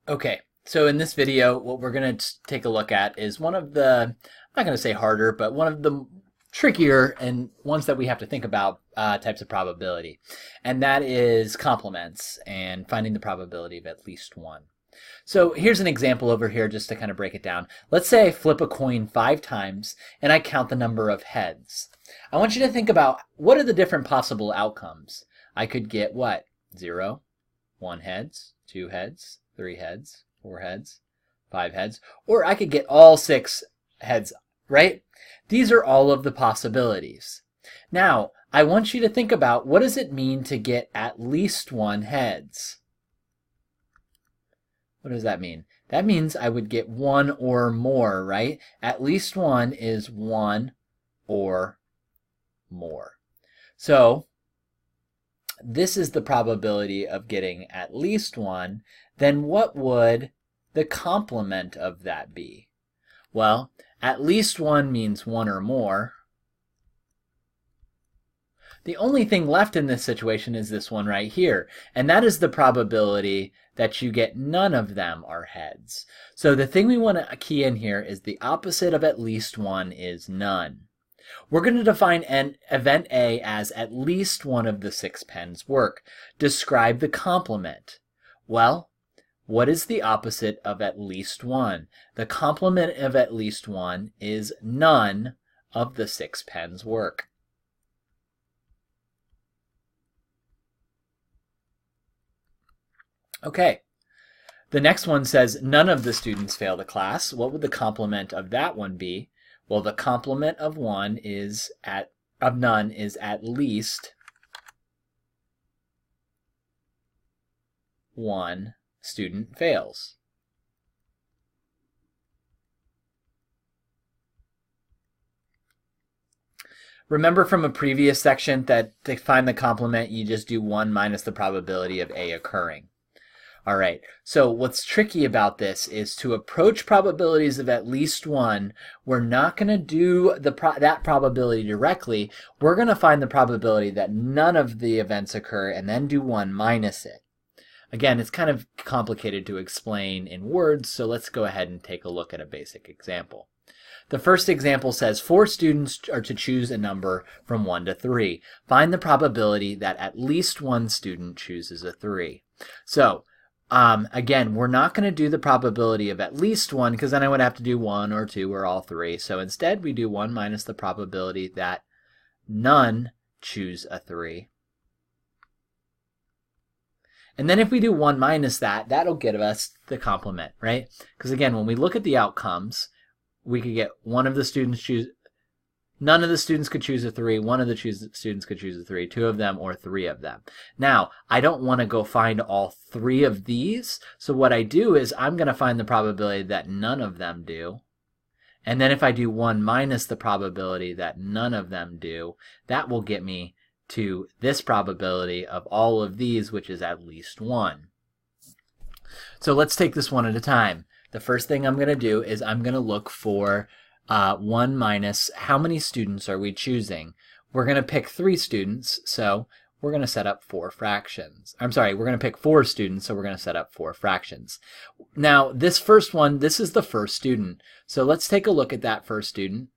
Okay, so in this video, what we're going to take a look at is one of the, I'm not going to say harder, but one of the trickier and ones that we have to think about types of probability. And that is complements and finding the probability of at least one. So here's an example over here just to kind of break it down. Let's say I flip a coin 5 times and I count the number of heads. I want you to think about what are the different possible outcomes. I could get what? 0, 1 heads, 2 heads, 3 heads, 4 heads, 5 heads, or I could get all 6 heads, right? These are all of the possibilities. Now, I want you to think about what does it mean to get at least 1 heads? What does that mean? That means I would get 1 or more, right? At least 1 is 1 or more. So, this is the probability of getting at least 1. Then what would the complement of that be? Well, at least 1 means 1 or more. The only thing left in this situation is this one right here, and that is the probability that you get none of them are heads. So the thing we want to key in here is the opposite of at least 1 is none. We're going to define an event A as at least one of the 6 pens work. Describe the complement. Well, what is the opposite of at least 1? The complement of at least 1 is none of the 6 pens work. Okay, the next one says none of the students fail the class. What would the complement of that one be? Well, the complement of none is at least 1 student fails. Remember from a previous section that to find the complement, you just do 1 minus the probability of A occurring. All right, so what's tricky about this is to approach probabilities of at least 1, we're not going to do that probability directly. We're going to find the probability that none of the events occur and then do 1 minus it. Again, it's kind of complicated to explain in words, so let's go ahead and take a look at a basic example. The first example says 4 students are to choose a number from 1 to 3. Find the probability that at least 1 student chooses a 3. So, again, we're not going to do the probability of at least 1 because then I would have to do 1 or 2 or all 3. So instead we do 1 minus the probability that none choose a 3. And then if we do 1 minus that, that'll give us the complement, right? Because again, when we look at the outcomes, we could get none of the students could choose a 3, one of the students could choose a 3, 2 of them or 3 of them. Now, I don't want to go find all 3 of these, so what I do is I'm going to find the probability that none of them do. And then if I do 1 minus the probability that none of them do, that will get me to this probability of all of these, which is at least 1. So let's take this one at a time. The first thing I'm going to do is I'm going to look for 1 minus how many students are we choosing. We're going to pick 3 students, so we're going to set up 4 fractions. I'm sorry, we're going to pick 4 students, so we're going to set up 4 fractions. Now, this first one, this is the first student. So let's take a look at that first student.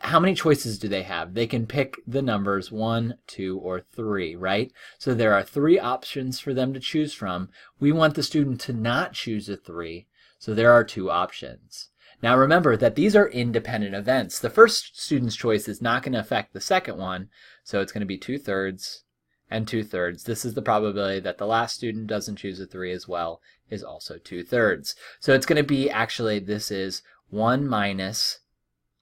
How many choices do they have? They can pick the numbers 1, 2, or 3, right? So there are 3 options for them to choose from. We want the student to not choose a 3, so there are 2 options. Now remember that these are independent events. The first student's choice is not going to affect the second one, so it's going to be 2/3 and 2/3. This is the probability that the last student doesn't choose a 3 as well, is also 2/3. So it's going to be, actually, this is 1 minus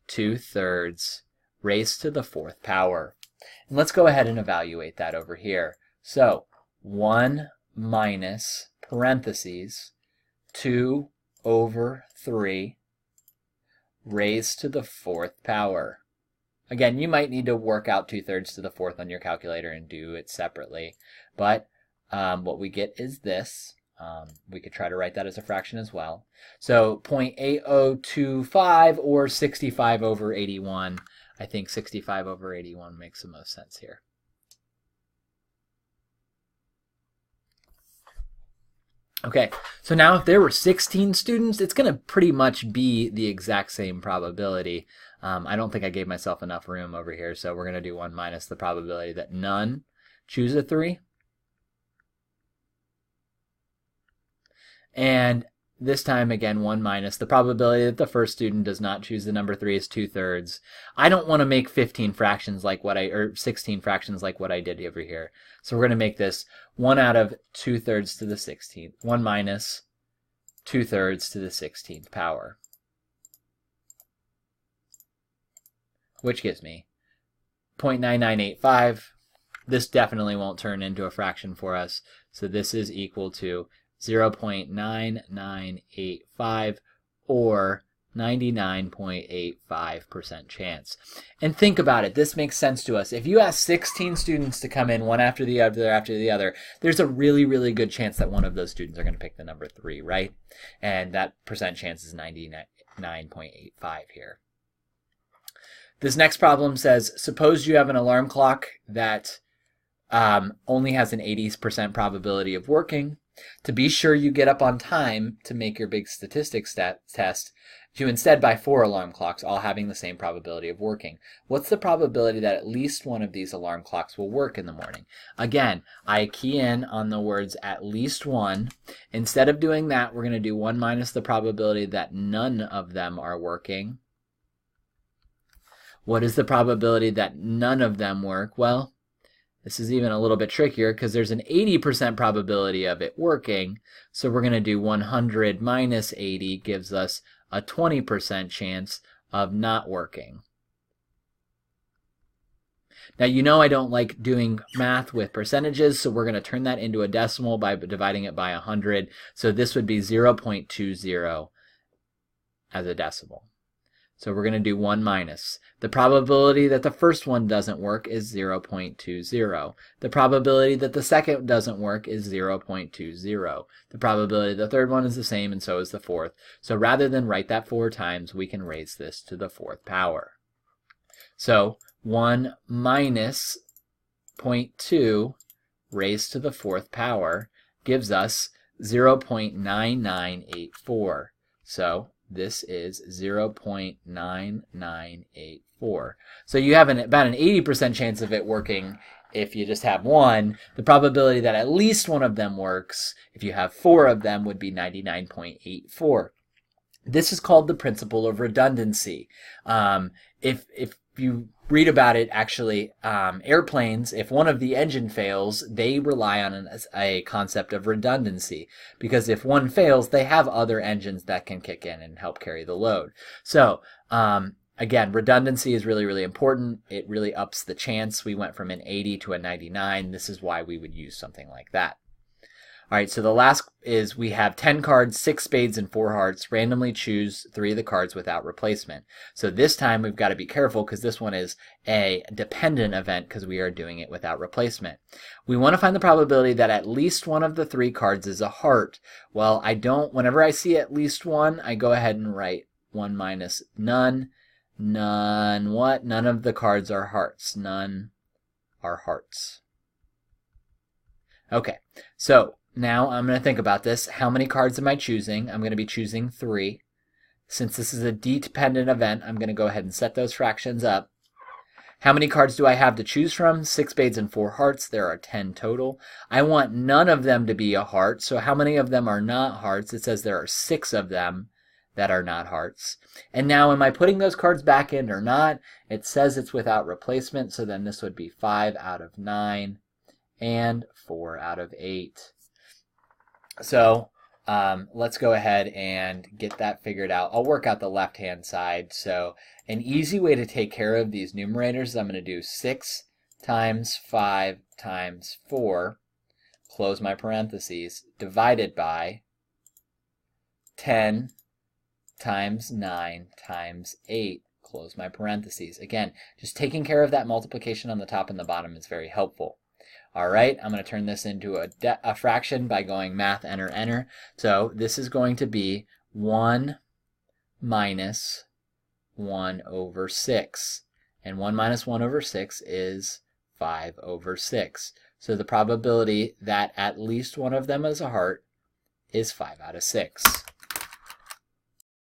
2/3 raised to the 4th power. And let's go ahead and evaluate that over here. So 1 minus parentheses 2 over 3 raised to the 4th power. Again, you might need to work out 2/3 to the 4th on your calculator and do it separately. But what we get is this. We could try to write that as a fraction as well. So 0.8025 or 65 over 81. I think 65 over 81 makes the most sense here. Okay, so now if there were 16 students, it's going to pretty much be the exact same probability. I don't think I gave myself enough room over here, so we're going to do 1 minus the probability that none choose a 3. And this time, again, 1 minus the probability that the first student does not choose the number 3 is 2/3. I don't want to make 15 fractions like or 16 fractions like what I did over here. So we're going to make this 1 out of 2/3 to the 16th. 1 minus 2/3 to the 16th power. Which gives me 0.9985. This definitely won't turn into a fraction for us. So this is equal to 0.9985 or 99.85% chance. And think about it. This makes sense to us. If you ask 16 students to come in one after the other, there's a really, really good chance that one of those students are going to pick the number 3, right? And that percent chance is 99.85 here. This next problem says, suppose you have an alarm clock that only has an 80% probability of working. To be sure you get up on time to make your big statistics test, you instead buy 4 alarm clocks, all having the same probability of working. What's the probability that at least one of these alarm clocks will work in the morning? Again, I key in on the words at least one. Instead of doing that, we're going to do 1 minus the probability that none of them are working. What is the probability that none of them work? Well, this is even a little bit trickier because there's an 80% probability of it working. So we're going to do 100 minus 80 gives us a 20% chance of not working. Now, you know I don't like doing math with percentages, so we're going to turn that into a decimal by dividing it by 100. So this would be 0.20 as a decimal. So we're going to do 1 minus. The probability that the first one doesn't work is 0.20. The probability that the second doesn't work is 0.20. The probability the third one is the same, and so is the fourth. So rather than write that 4 times, we can raise this to the 4th power. So 1 minus 0.2 raised to the 4th power gives us 0.9984. So this is 0.9984. So you have about an 80% chance of it working if you just have one. The probability that at least one of them works, if you have 4 of them, would be 99.84. This is called the principle of redundancy. If you read about it, actually, airplanes, if one of the engine fails, they rely on a concept of redundancy, because if one fails, they have other engines that can kick in and help carry the load. So again, redundancy is really, really important. It really ups the chance. We went from an 80 to a 99. This is why we would use something like that. All right, so the last is we have 10 cards, 6 spades, and 4 hearts. Randomly choose 3 of the cards without replacement. So this time we've got to be careful because this one is a dependent event because we are doing it without replacement. We want to find the probability that at least one of the 3 cards is a heart. Well, whenever I see at least one, I go ahead and write 1 minus none. None what? None of the cards are hearts. None are hearts. Okay, so now I'm going to think about this. How many cards am I choosing? I'm going to be choosing 3. Since this is a dependent event, I'm going to go ahead and set those fractions up. How many cards do I have to choose from? 6 spades and 4 hearts. There are 10 total. I want none of them to be a heart. So how many of them are not hearts? It says there are 6 of them that are not hearts. And now am I putting those cards back in or not? It says it's without replacement. So then this would be 5 out of 9 and 4 out of 8. So let's go ahead and get that figured out. I'll work out the left-hand side. So an easy way to take care of these numerators is I'm going to do 6 times 5 times 4, close my parentheses, divided by 10 times 9 times 8, close my parentheses. Again, just taking care of that multiplication on the top and the bottom is very helpful. All right, I'm going to turn this into a fraction by going math, enter, enter. So this is going to be 1 minus 1 over 6. And 1 minus 1 over 6 is 5 over 6. So the probability that at least one of them is a heart is 5 out of 6.